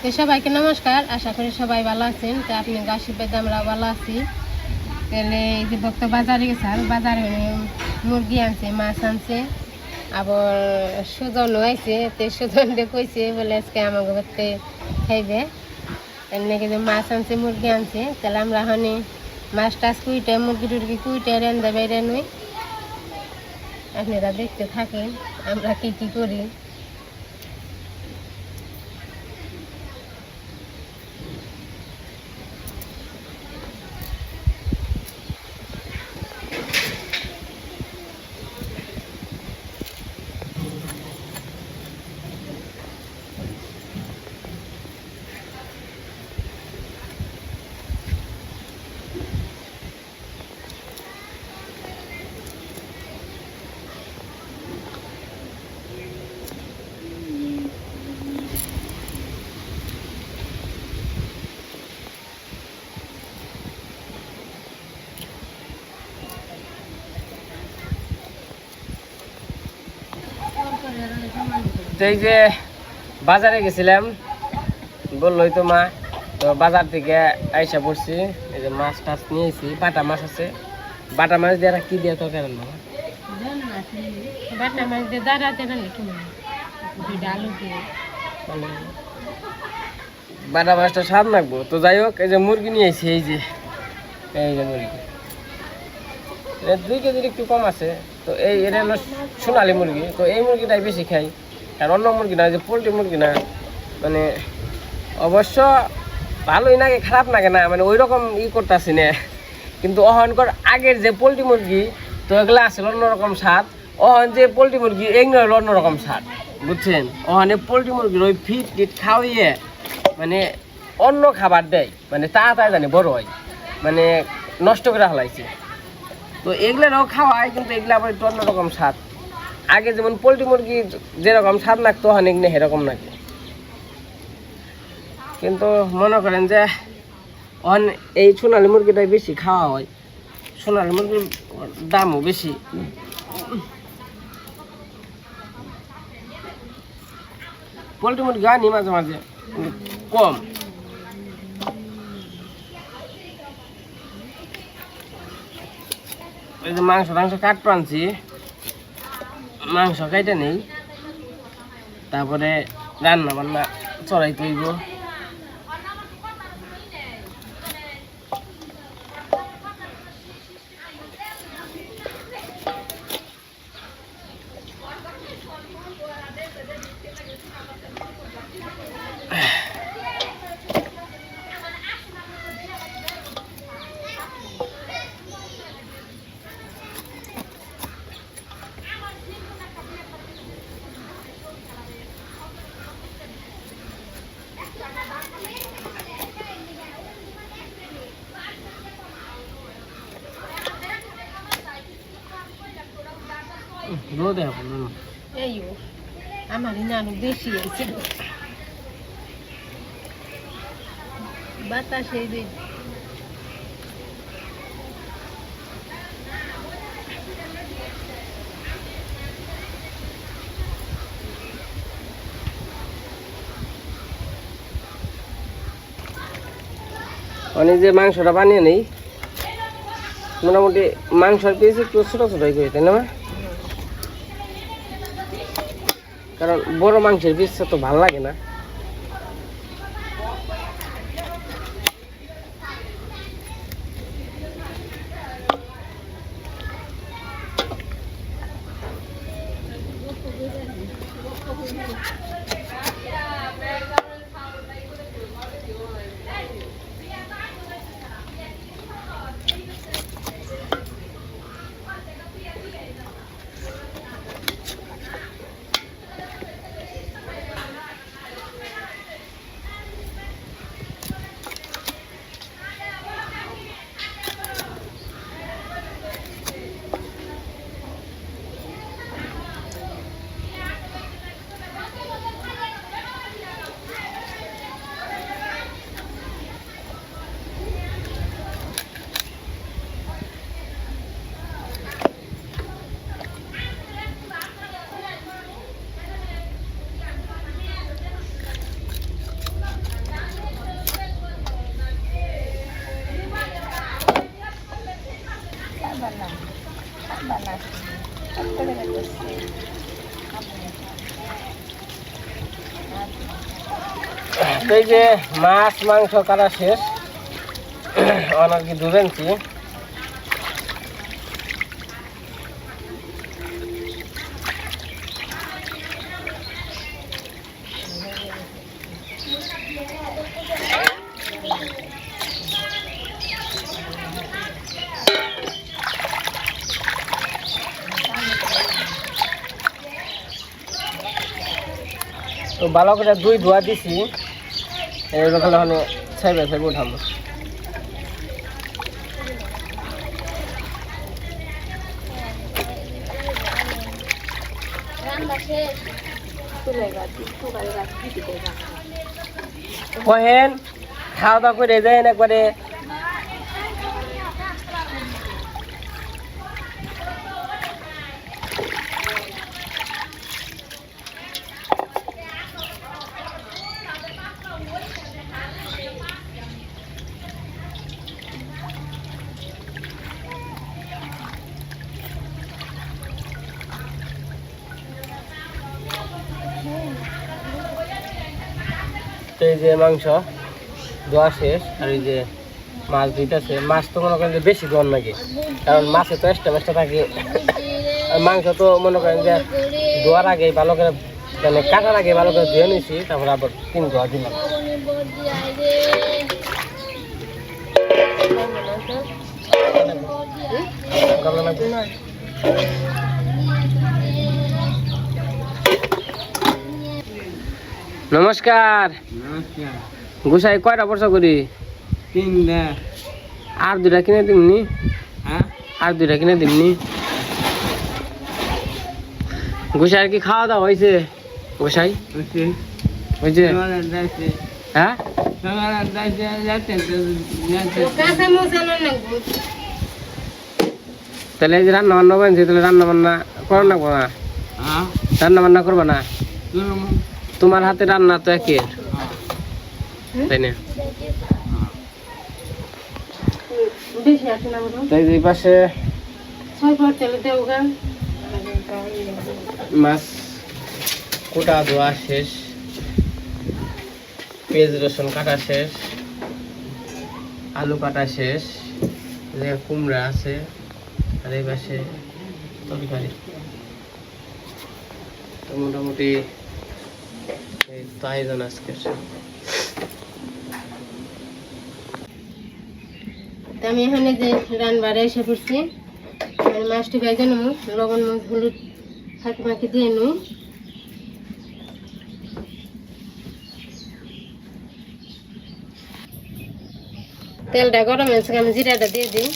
তো সবাইকে নমস্কার, আশা করি সবাই ভালো আছেন। তো আপনি আশীর্বাদে আমরা ভালো আছি। তাহলে এই যে ভক্ত বাজারে গেছে, বাজারে মুরগি আনছে, মাছ আনছে, আবার সুজন হয়েছে। তো সুজন কইছে বলে আজকে আমার ঘরতে খাইবে। নাকি যে মাছ আনছে, মুরগি আনছে। তাহলে আমরা এখন মাছ টাছ কুইটে, মুরগি টুরগি কুইটে রেন্দা বাইরে নই। আপনারা দেখতে থাকেন আমরা কি কি করি। এই যে বাজারে গেছিলাম, বললোই তো মা, তো বাজার থেকে আইসা পড়ছি। এই যে মাছ টাছ নিয়েছি, বাটা মাছ আছে। বাটা মাছ দিয়ে কি দিয়ে তো কেন বাটা মাছ দিয়ে দাঁড়াতে আলু দিয়ে বাটা মাছটা স্বাদ লাগবো। তো যাই হোক, এই যে মুরগি নিয়েছি, এই যে মুরগি 2 কেজির একটু কম আছে। তো এটা হলো সোনালী মুরগি। তো এই মুরগিটাই বেশি খাই, আর অন্য মুরগি না, যে পোলট্রি মুরগি না, মানে অবশ্য ভালোই লাগে, খারাপ লাগে না, মানে ওই রকম করতেছি না। কিন্তু অহনকর আগের যে পোলট্রি মুরগি, তো এগুলো আসলে অন্যরকম স্বাদ। অহন যে পোলট্রি মুরগি এগুলো হলো অন্যরকম স্বাদ, বুঝছেন? অহনে পোলট্রি মুরগির ওই ফিট টিট খাওয়িয়ে মানে অন্য খাবার দেয়, মানে তাড়াতাড়ি জানি বড় হয়, মানে নষ্ট করে ফেলাইছে। তো এগুলোও খাওয়ায়, কিন্তু এগুলো আবার একটু অন্যরকম স্বাদ। আগে যেমন পোলট্রি মুরগি যেরকম স্বাদ লাগতো, অনেক নেই সেরকম নাকি। কিন্তু মনে করেন যে এই সোনালী মুরগিটাই বেশি খাওয়া হয়, সোনালী মুরগির দামও বেশি। পোলট্রি মুরগি আনি মাঝে মাঝে, কম। এই যে মাংস কাটতে আনছি, মাংস কাইটা নেই, তারপরে রান্না বান্না চড়াইতে হইব। রোদে এই আমার নানু বেশি হয়েছে বাতাসে যে অনেক যে মাংসটা বানিয়ে নেই, মোটামুটি মাংসর পিস একটু ছোটো ছোটোই করে, তাই না? কারণ বড় মাংসের পিসটা তো ভালো লাগে না। তো এই যে মাছ মাংস কাটা শেষ, অনেক কি দুধ আনছি। তো ভালো করে দুই ধোয়া দিছি, এরকম হলে ছাইবে ছাইবে উঠাবো। কহেন খাওয়া দাওয়া করে যায় একবারে। এই যে মাংস ধোয়া শেষ, আর এই যে মাছ দিতেছে। মাছ তো মনে করেন যে বেশি ধোয়ার নাকি, কারণ মাছে তো এক্সট্রা মেক্সট্রা থাকে। আর মাংস তো মনে করেন যে ধোয়ার আগে ভালো করে, মানে কাটার আগে ভালো করে ধুয়ে নিয়েছি, তারপর আবার 3 ধোয়া দিলাম। নমস্কার। গোসাই কয়টা বর্ষা করি? 3 আর 2টা কিনে দিমনি। হ্যাঁ, আর 2টা কিনে দিমনি। গোসাই কি খাওয়া দাওয়া হয়েছে? গোসাই হয়েছে? হ্যাঁ, তাহলে এই যে রান্না বান্না বানছি, তাহলে রান্না বান্না করো না? রান্না বান্না করবো না? তোমার হাতে রান্না তো একের, তাই না? তাই এই পাশে মাছ কোটা ধোয়া শেষ, পেঁয়াজ রসুন কাটা শেষ, আলু কাটা শেষ, কুমড়া আছে, আর এই পাশে তরকারি। তো মোটামুটি এই তো আয়োজন আজকে। আমি এখানে যে রান্নাবাড়ে এসে পড়ছি, মাছটি ভেজে নেব, লবণ মাছ হলুদ ফাঁকি ফাঁকি দিয়ে নেব। তেলটা গরম হয়েছে, আমি জিরাটা দিয়ে দিই।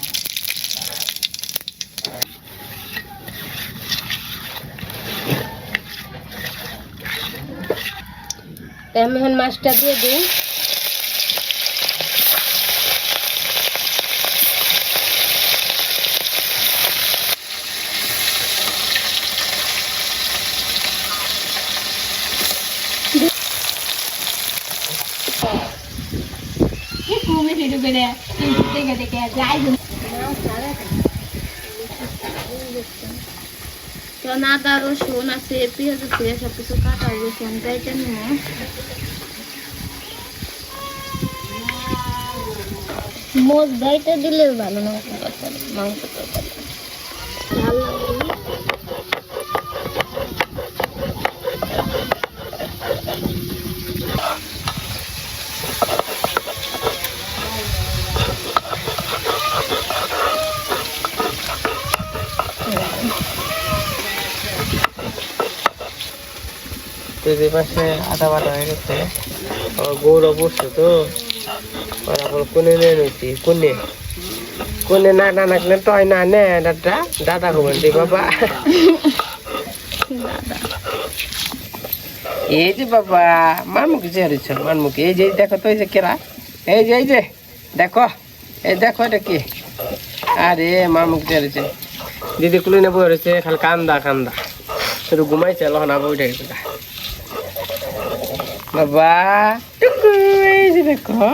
আমি এখন মাছটা দিয়ে দিই। আদা রসুন আছে, পেঁয়াজ আছে, সবকিছু কাটা রসুন যাইতে নিয়ে মোট গাইতে দিলে ভালো মাংস তরকারি, মাংস তরকারি ভালো লাগবে। যে পাশে আটা বাটা হয়ে গেছে, গৌরব বসছে তো তারপর কোনে নিয়ে নিয়েছি। কোনে কোনে না না নাকলে টয় না নে দাদা দাদা হবেন বাবা। এই যে বাবা মানমুখী চেয়ারিছ, মানমুখী এই যে দেখো তো, এই যে কেরা, এই যে দেখো, এই দেখো এটা কি। আরে মানমুখী চেয়ারিছে, দিদি কুলি নেবো রয়েছে, খালি কান্দা কান্দা, শুধু ঘুমাইছে, লহন আবার উঠে গেছে বাবা। টুকু এই যে দেখো,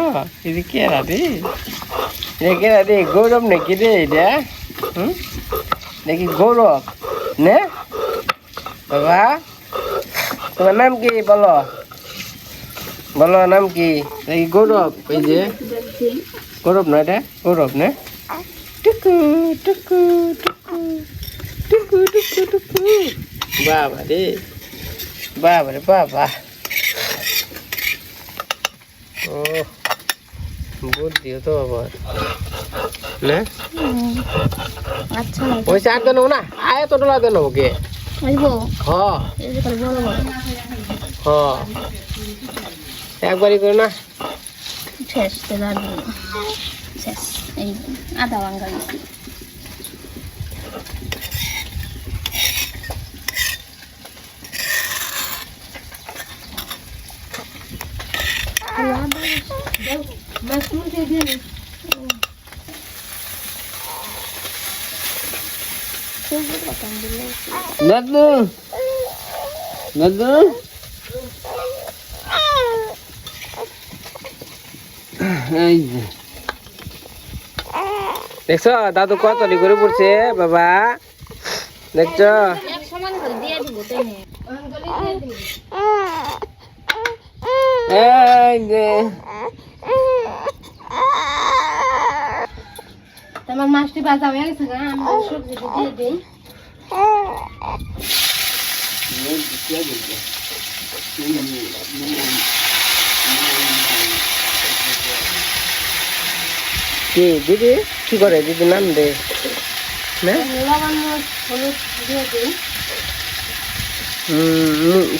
এই যে কেরা রে, কেরা রে, গৌরব নাকি রে এটা? দেখি গৌরব নে বাবা। তোমার নাম কি বলো? বলো নাম কি? এই গৌরব, এই যে গৌরব না, এটা গৌরব না? টুকু টুকু টুকু টুকু টুকু টুকু। বাবা রে বাবা রে বাবা। ও বুদ্ধিও তো আবার না। আচ্ছা ওই চার দেন না, আয় তো ডলা দেন ওকে। আসবো হ এই যে বড় বড় হ একবারই করে না। শেষ তেল আর দিই না। শেষ এই আধা ভাঙা গেছে দাদু দাদু এই যে দেখছো দাদু কত করে পড়ছে বাবা, দেখছো? এক সমান করে দিয়ে দিব তাই না এই যে আমার মাছটি ভাজা হয়ে গেছে গা, আমি সবজিটা দিয়ে দিই। কি দিদি কি করে দিদি নাম দে না? লবণ মরিচ হলুদ দিয়ে দিই।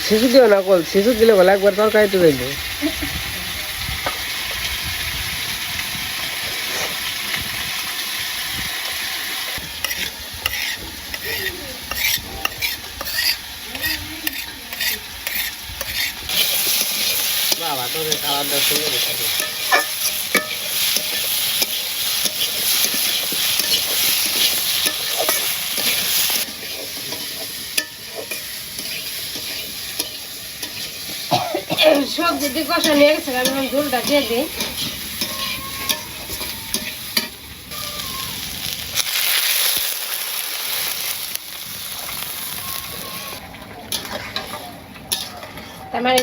শিশু দিও না, কল শিশু দিলে বলে একবার তরকারি তো দেবো। বাবা তোর খাওয়ার দাওয়ার শুনে বসে। সবজি দিয়ে কষা নিয়ে গেছে, আমি ঝোলটা দিয়ে দিই। আমার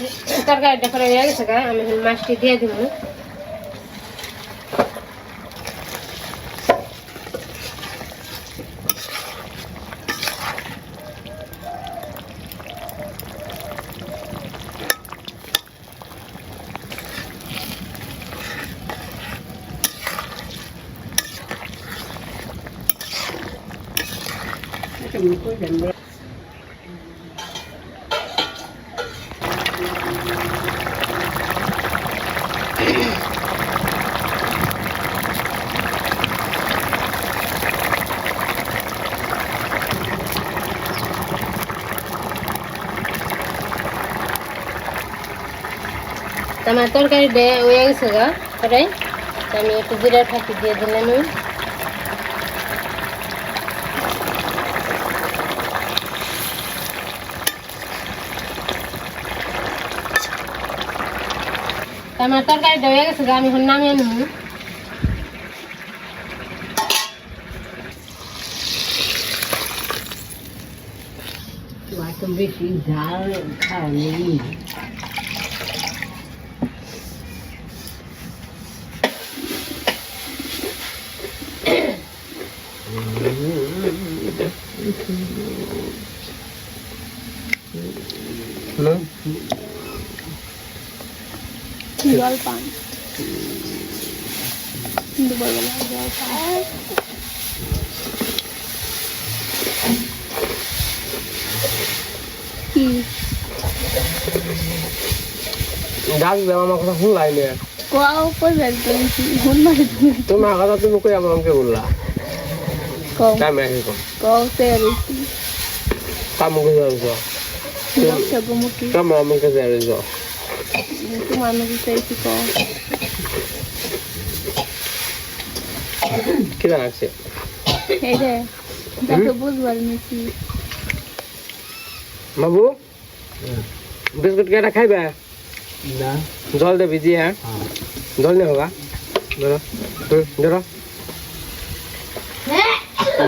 তরকারিটা করে হয়ে গেছে, আমি এখন মাছটি দিয়ে দিব। আমার তরকারি হয়ে গেছে গা কড়াই, আমি একটু জিরা ফাঁকি দিয়ে দিলাম। আমার তরকারিটা হয়ে গেছে গা, আমি এখন নামিয়ে নেব। বেশি ঝাল খাওয়া নেই। জল পান দুপুরবেলা জল পান কি ডাকবে আমার কথা শুনলাই না। কোয়াও করবে একদম হুন মারে তোমার কথা তুমি কই আমাকে বললা? কও কামে আসি কো কও তেরিছি কাম করে যাও। লোকটা গুমুকি কাম আমাকে যাও। তোমার নাকি চাইছি কও কি লাগছে? এই রে দেখো বুঝবার নাকি বাবু বিস্কুট কেটা খাইবে? না জল দে ভিজিয়ে। হ্যাঁ জল নে হোগা ধরো ধরো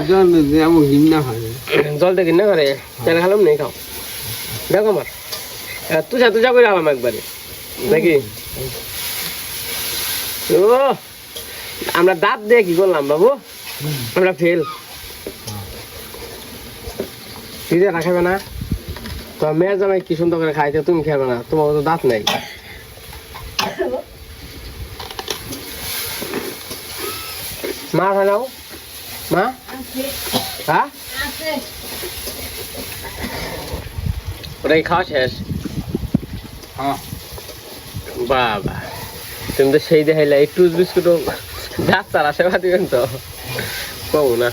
জল এমন ঘিন্না হয় জল দে কিনা করে তেল খালাম নেই খাও। দেখো আমার তুজা তুজা করে আলাম একবারে। নাকি ও আমরা দাঁত দিয়ে কি করলাম বাবু আমরা ফেল ফ্রিজে রাখাবে না তো মেয়ের জামাই কি সুন্দর করে খাইতে তুমি খাবে না তোমার তো দাঁত নাই মা খাও মা হ্যাঁ ওটাই খাওয়া শেষ বাবা তুমি তো সেই দেখাইলা একটু বিস্কুটও দাঁত চারা সেবা দিবেন তো কবো না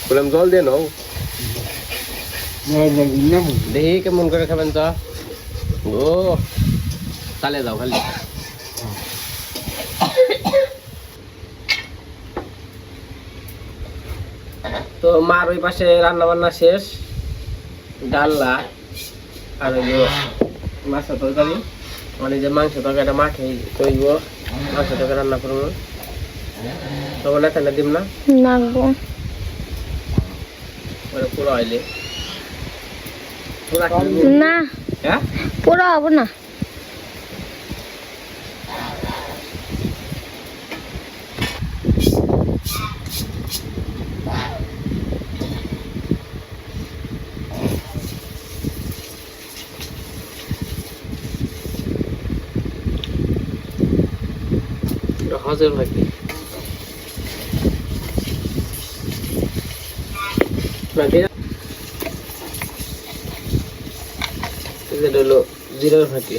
বললাম জল দিয়ে নাও দেখি কেমন করে খাবেন তো ও তালে যাও খালি তো মার ওই পাশে রান্না বান্না শেষ ডাল্লা আর ওই মাছের তরকারি মানে যে মাংস তরকারিটা মাখে তৈব মাংস তরকারি রান্না করবো তখন না তাহলে দিম না নাগবো পুরো হইলে পুরা না হ্যাঁ পুরো হবো না হাজার ভাগে এটা হলো জিরার ভাগে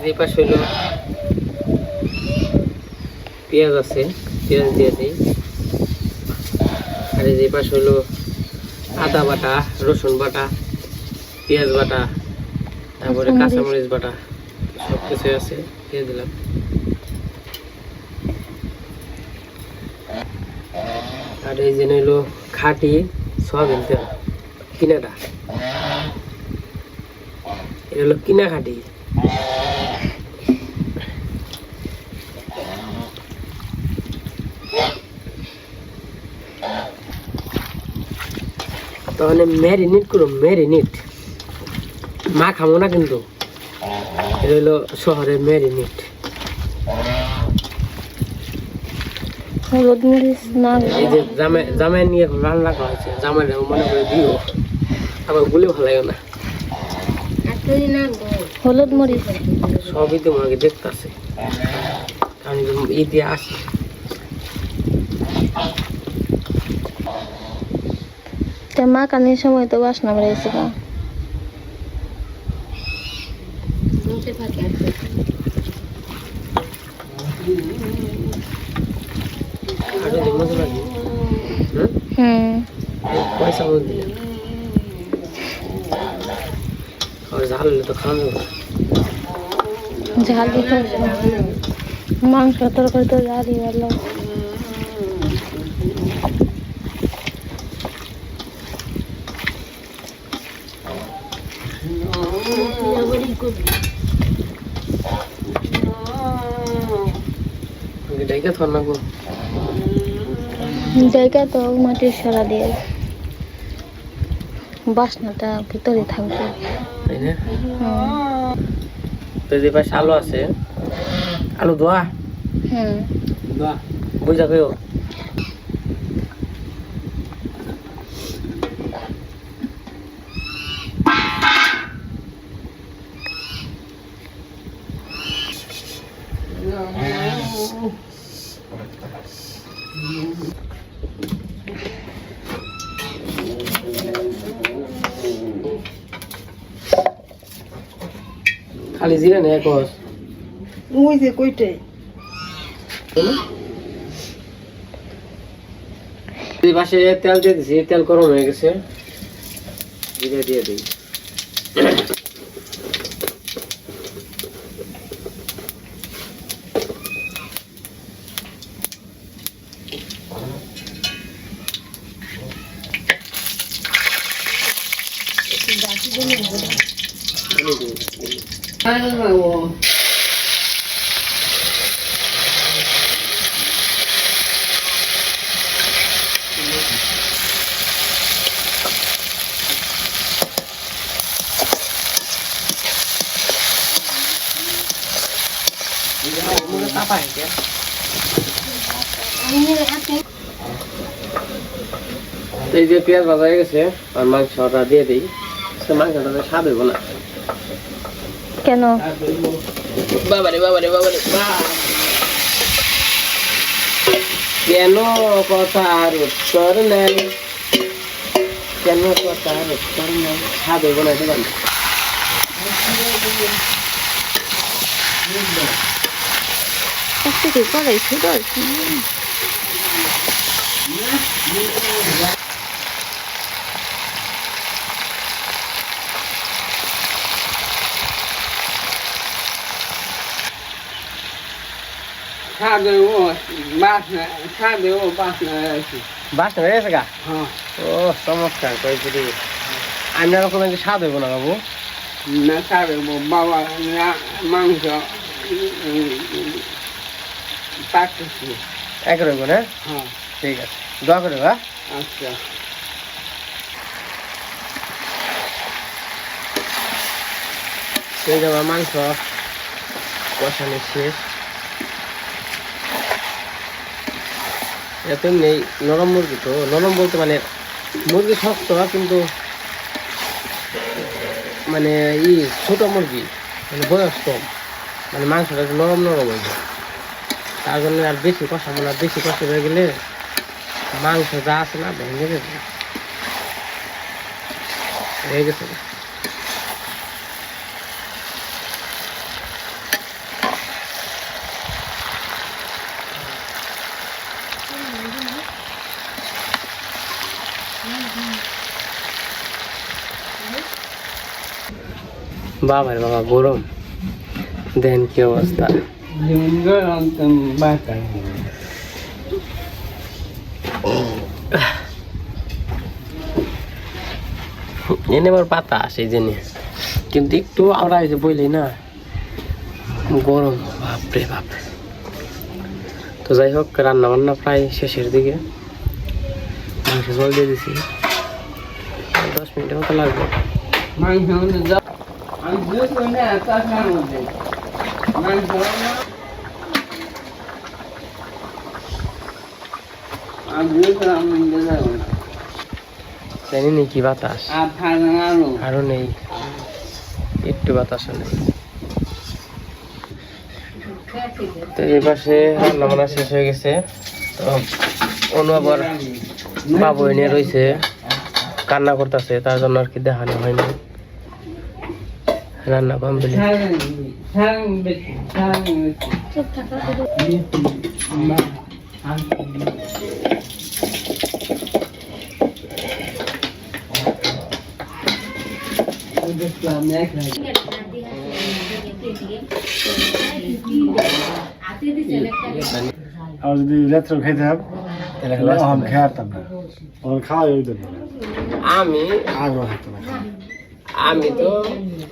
যে পাশে হলো পেঁয়াজ আছে পেঁয়াজ দিয়ে দিই আর যে পাশে হলো আদা বাটা রসুন বাটা পেঁয়াজ বাটা তারপরে কাঁচামরিচ বাটা সব কিছু আছে দিয়ে দিলাম আর এই যে হলো খাঁটি সয়াবিন তেল কিনাটা এটা হলো কিনা খাঁটি তাহলে ম্যারিনেট করো ম্যারিনেট মা খাবো না কিন্তু এটা হলো শহরের ম্যারিনেট হলুদ মরিচ না এই যে জামাই নিয়ে এখন রান্না করা হয়েছে জামাই মনে করে দিও আবার গুলি ভালো লাগে না হলুদ মরিচ সবই তো মনে দেখতে আছে আমি ই দিয়ে আসি মা কানের সময় তো বাসনা বেড়েছে আর যদি মশলা দিই পয়সা বল দিলে আর ঝাল হলে তো খাওয়া যাবে ঝাল দিতে মাংস তরকারি তো ঝালই ভালো এটাকে থর না জায়গা তো মাটির সরা দিয়ে বাসনাটা ভিতরে থাকবে তাই না তো যে পাশে আলু আছে আলু দোয়া দোয়া বুঝা পেও খালি জিরা নেই কস ওই যে কইটে এই পাশে তেল দিয়ে দিছি তেল গরম হয়ে গেছে জিরা দিয়ে দিই পাইছে এই যে পেঁয়াজ ভাজা হয়ে গেছে আর মাংসটা দিয়ে দিই মাংসটা স্বাদ হইব না কেন? বাবারে বাবারে বাবারে কেন কথার উত্তর নেই কেন কথার উত্তর নেই স্বাদ হইব না দেবেন কি করাইছি তো খাবে ও বাস না খাবে ও বাস না আছে বাস হয়ে গেছে গা হ্যাঁ ও চমৎকার কয়েকটি আমি রকম স্বাদ হইব না বাবু না খাবে ও বাবা মাংস পাকতেছি এক রইব না হ্যাঁ ঠিক আছে দোয়া করে বা আচ্ছা সেই আমার মাংস কষানো শেষ এত নেই নরম মুরগি তো নরম বলতে মানে মুরগি শক্ত কিন্তু মানে ছোট মুরগি মানে বয়স কম মানে মাংসটা একটু নরম নরম হয়ে যায় তার জন্য আর বেশি কষাবো না বেশি কষ্ট হয়ে গেলে মাংস যা আছে না ভেঙে গেছে হয়ে গেছে বাবা রে বাবা গরম দেখেন কি অবস্থা এনে আমার বাতাস এই জন্য কিন্তু একটু আমরা এই যে বইলি না গরম বাপরে বাপ তো যাই হোক রান্না বান্না প্রায় শেষের দিকে মাংস জল দিয়ে দিছি 10 মিনিটের মতো লাগবে মাংস আমি বুঝবো না তার মধ্যে মাংস আমি বুঝলাম না জানি নি কি বাতাস আরো নেই একটু বাতাস নেই তো এই পাশে রান্না বান্না শেষ হয়ে গেছে তো অনু আবার বাবু এনে রয়েছে কান্না করতেছে তার জন্য আর কি দেখানো হয়নি রান্না কমপ্লিট আর যদি রাত্রে খেতে হবে তাহলে আমি খেতাম না আমার খাওয়া হইতো না আমি আগ্রহ থাকতো না আমি তো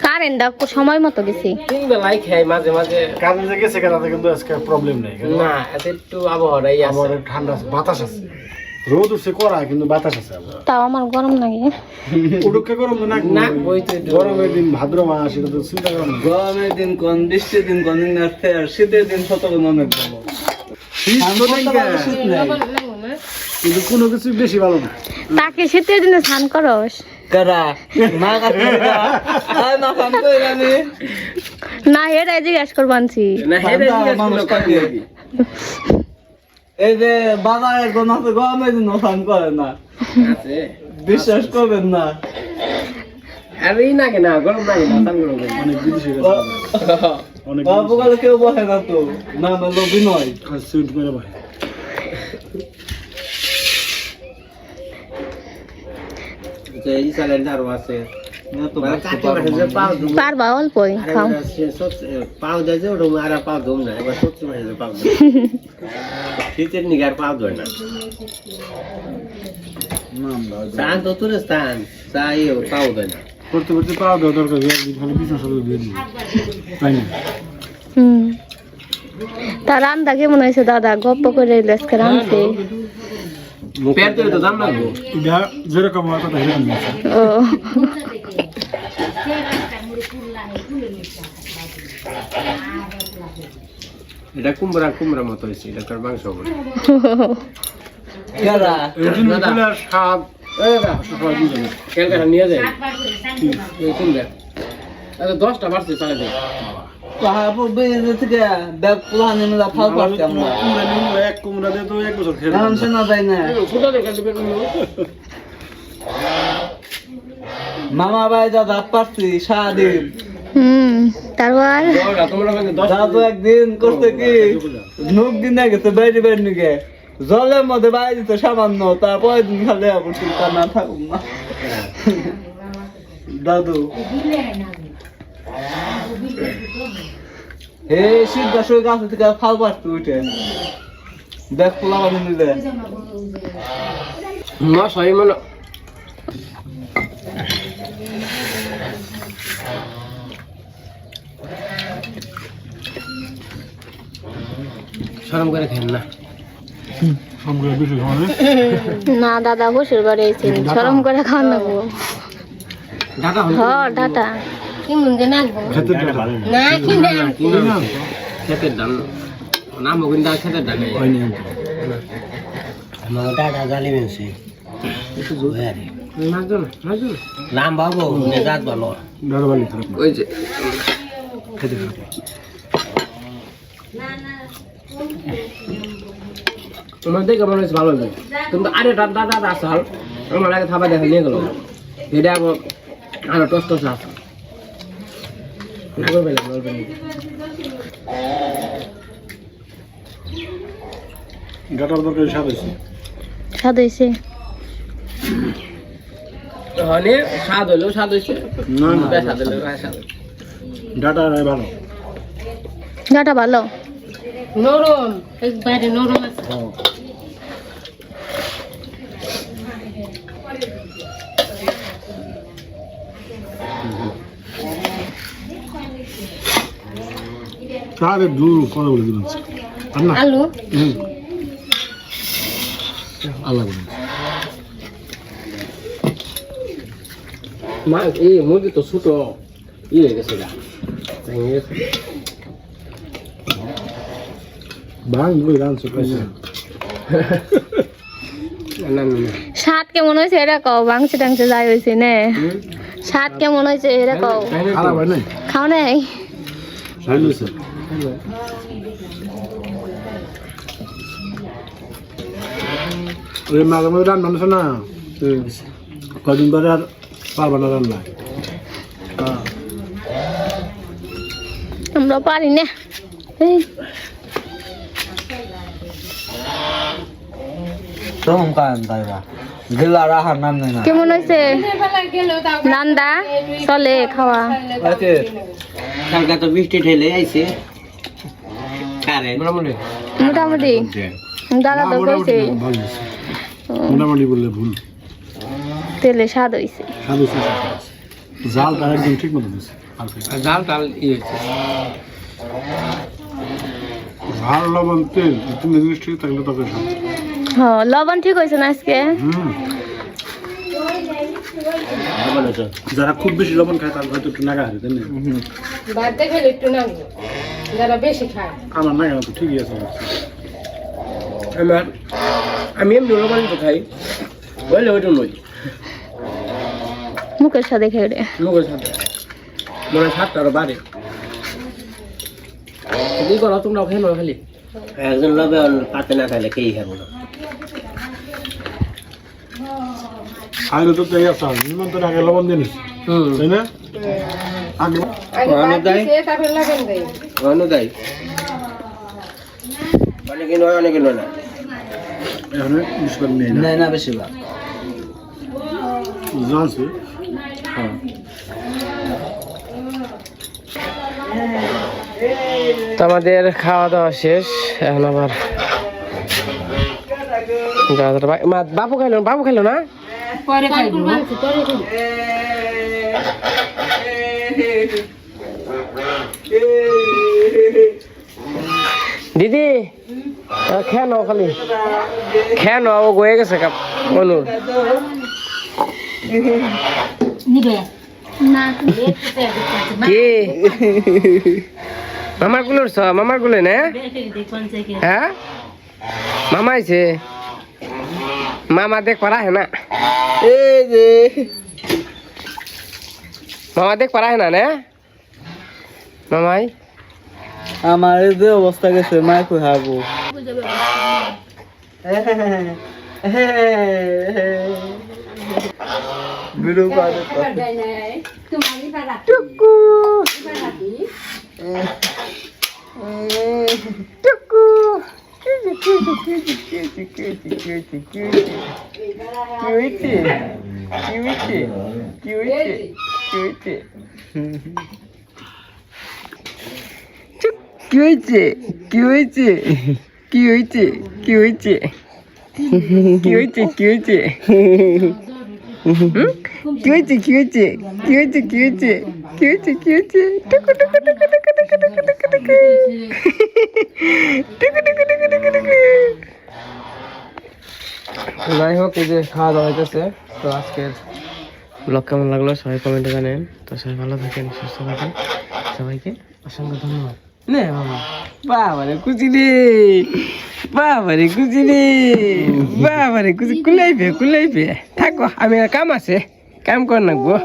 কারেন্টটা সময় মতো গেছি 3 বেলায় খাই মাঝে মাঝে কাজে যে গেছে তাতে কিন্তু আজকে প্রবলেম নেই না একটু আবহাওয়াটাই আমার আছে ঠান্ডা আছে, বাতাস আছে রোদ উঠছে করা কিন্তু বাতাস আছে তাও আমার গরম লাগে উড়ুকে গরম না না বই তো গরমের দিন ভাদ্র মাস এটা তো চিন্তা করেন না। গরমের দিন কোন বৃষ্টির দিন কোন দিন আসছে আর শীতের দিন কত অনেক ভালো শীত তো নেই কে, কিন্তু কোনো কিছু বেশি ভালো না তাকে শীতের দিনে স্নান করস কারা মা কাছে আয় না ফান কই আমি না এটাই জিজ্ঞাসা করবানছি না হেরে মানুষ কাছে এই যে বাজারে কোন আছে গরমের দিন ফান করে না আছে বিশ্বাস করবেন না আরে না কেন গরম লাগে না সান গরম অনেক বিদেশি গেছে অনেক অবকালে কেউ বসে না তো না মানে বিনয় সুইট করে ভাই এই সিলিন্ডার আছে মানে কাটে কাটে যে পাও দুম পারবা অল্পই খাও পাও দেয় যে ওটা আর পাও দুম না এবার 70 মাসে পাও শীতের নিগার পাও দেয় না নাম দাও স্থান তো তোর স্থান চাই পাও দেয় না করতে করতে পাওয়া দেওয়া দরকার ভালো বিজনেস হবে দিয়ে দিই তাই না তার রান্না কেমন হয়েছে দাদা গপ্প করে আজকে রাঁধছে পেট তো তো জান লাগবো এটা যেরকম হয় কথা সেরকম আছে ও এটা কুমড়া কুমড়ার মতো হয়েছে, এটা তোর মাংস হবে। কেরা এই জন্য কুলার স্বাদ ক্যালকাটা নিয়ে যায় কুমড়া। আচ্ছা 10টা বাড়ছে চালে দেয়। পাহাড় বেজে থেকে ব্যাগ পুরানো মিলা ফাল পারতে আমরা কুমড়া নিমু এক কুমড়া দিয়ে তো 1 বছর খেয়ে এখন শোনা যায় না ছোট দেখে দেবেন মামা ভাই দাদা পারছি সারাদিন তারপর তোমরা দাদু একদিন করতে কি নুক দিন গেছে বাইরে বাইরে নিয়ে জলের মধ্যে বাইরে দিত সামান্য তারপরে দিন খালে বলছি তা না থাকুক না দাদু হে শীত বছর গাছ থেকে ফাল পারতো উঠে দেখ পোলা বানিয়ে নিলে না সহি মনে শরম করে খেন না। আমরা বেশি খাওয়া না দাদা বসের বাড়ি আইছেন শরম করে খাওয়ান লাগবো ঢাকা হ ডাটা কি মন্দে নাগবো খেতে টাকা না কি না খেতের ধান নাম কিন্তু খেতের ধান হয়নি আমাকে টাটা জালি মেনছে নাম বাবু নেজাত ভালো দাঁড়াবালি খারাপ না ওই যে খেতে খারাপ তোমার দেখে মনে হচ্ছে ভালো হবে কিন্তু আরে দাদা আসাল আমার আগে থাবা দেখা নিয়ে গেল এটা আরো টস টস আসা না করবে না বলবে না গাটার দরকার স্বাদ হয়েছে স্বাদ হয়েছে মানে স্বাদ হইলেও স্বাদ হয়েছে না না বেশ স্বাদ হইলেও স্বাদ ডাটা ভালো ডাটা ভালো নরম একবারে নরম আছে তাহলে দূর কথা বলে দিলাম না আলু আল্লাহ বলে মা এই মুরগি তো ছোট হয়ে গেছে গা ভেঙে গেছে বাং বলে গান শুকাইছে না না স্বাদ কেমন হয়েছে এটা কও মাংস টাংস যাই হয়েছে নে স্বাদ কেমন হয়েছে এটা কও খারাপ হয় নাই খাও নাই সাইল হয়েছে ওই মাঝে মাঝে রান্না হচ্ছে না কদিন পরে আর পারবা না রান্না আমরা পারি না এই তখন কারণ তাইবা গেলা রাহার নাম নেই না কেমন হয়েছে নান্দা চলে খাওয়া আছে কালকে তো বৃষ্টি ঠেলে আইছে কারে মোটামুটি মোটামুটি দাদা তো কইছে ভালো হয়েছে মোটামুটি বললে ভুল তেলে স্বাদ হয়েছে স্বাদ হয়েছে জালটা একদম ঠিক মতো দিয়েছে জাল টাল ইয়ে হচ্ছে ঝাল লবণ তেল এই তিন জিনিস ঠিক থাকলে তবে স্বাদ হ্যাঁ লবণ ঠিক হয়েছে না আজকে যারা খুব বেশি লবণ খায় তার হয়তো একটু নাগা হারে তাই না বাদে খেলে একটু নাগবো যারা বেশি খায় আমার নাগা তো ঠিকই আছে আমার আমি এমনি লবণ তো খাই বললে ওইটা নই মুখের সাথে খেয়ে রে লোকের সাথে মনে সাতটা আরো বাড়ে কি করো তোমরাও খেয়ে নাও খালি একজন লবে পাতে না খাইলে কেই খাবো না খাইলে তো তাই আছে নিমন্ত্রণ আগে লবণ দিয়ে নিস তাই না আগে আগে অনেক বাদ দেয়? দিছে তারপরে লাগান দেয় অনুদায় অনেকে নয় অনেকে নয় না এখন বিস্কুট নেই না নেই না বেশিরভাগ জানছি হ্যাঁ তো আমাদের খাওয়া দাওয়া শেষ এখন আবার বাবু খাইলো না পরে খাইবো পরে খাইবো দিদি খেয়ে নাও খালি খেয়ে নাও ও গয়ে গেছে কাপ অনুর নিবে না কি মামার গুলো মামার গুলো না হ্যাঁ মামা আইছে মামা দেখ পারা है ना এই যে মামা দেখ পারা है ना ने মামাই আমার এই যে অবস্থা গেছে মাই কই হাবো ভিডিও করে টুকু টুকু কি হয়েছে কি হয়েছে কি হয়েছে কি হয়েছে কি হয়েছে কি হয়েছে কি হয়েছে কি হয়েছে কি হয়েছে কি হয়েছে কি হয়েছে কি হয়েছে টুকু টুকু টুকু টুকু টুকু টুকু টুকু টুকু টুকু টুকু টুকু টুকু টুকু যাই হোক এই যে খাওয়া দাওয়া হইতেছে তো আজকের ব্লগ কেমন লাগলো সবাই কমেন্টে জানেন তো সবাই ভালো থাকেন সুস্থ থাকেন সবাইকে অসংখ্য ধন্যবাদ নে মামা বাবারে কুচি রে বাবারে কুচি রে বাবারে কুচি কুলাইবে থাকো আমি কাম আছে কাম কর না গো